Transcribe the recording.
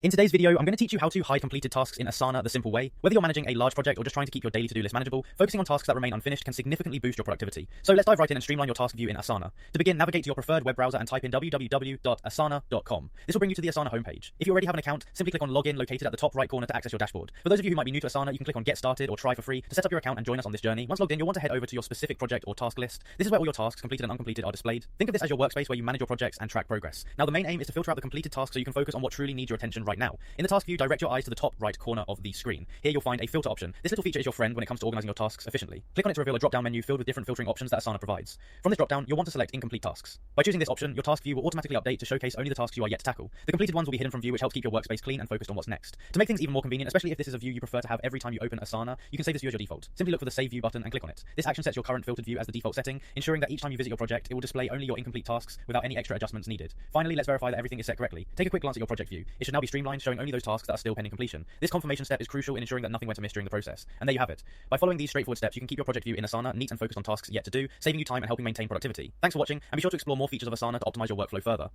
In today's video, I'm going to teach you how to hide completed tasks in Asana the simple way. Whether you're managing a large project or just trying to keep your daily to-do list manageable, focusing on tasks that remain unfinished can significantly boost your productivity. So let's dive right in and streamline your task view in Asana. To begin, navigate to your preferred web browser and type in www.asana.com. This will bring you to the Asana homepage. If you already have an account, simply click on Login located at the top right corner to access your dashboard. For those of you who might be new to Asana, you can click on Get Started or Try for free to set up your account and join us on this journey. Once logged in, you'll want to head over to your specific project or task list. This is where all your tasks, completed and uncompleted, are displayed. Think of this as your workspace where you manage your projects and track progress. Now, the main aim is to filter out the completed tasks so you can focus on what truly needs your attention right now. In the task view, direct your eyes to the top right corner of the screen. Here you'll find a filter option. This little feature is your friend when it comes to organizing your tasks efficiently. Click on it to reveal a drop-down menu filled with different filtering options that Asana provides. From this drop-down, you'll want to select incomplete tasks. By choosing this option, your task view will automatically update to showcase only the tasks you are yet to tackle. The completed ones will be hidden from view, which helps keep your workspace clean and focused on what's next. To make things even more convenient, especially if this is a view you prefer to have every time you open Asana, you can save this view as your default. Simply look for the Save View button and click on it. This action sets your current filtered view as the default setting, ensuring that each time you visit your project, it will display only your incomplete tasks without any extra adjustments needed. Finally, let's verify that everything is set correctly. Take a quick glance at your project view. It should now be streamlined, showing only those tasks that are still pending completion. This confirmation step is crucial in ensuring that nothing went amiss during the process. And there you have it. By following these straightforward steps, you can keep your project view in Asana neat and focused on tasks yet to do, saving you time and helping maintain productivity. Thanks for watching, and be sure to explore more features of Asana to optimize your workflow further.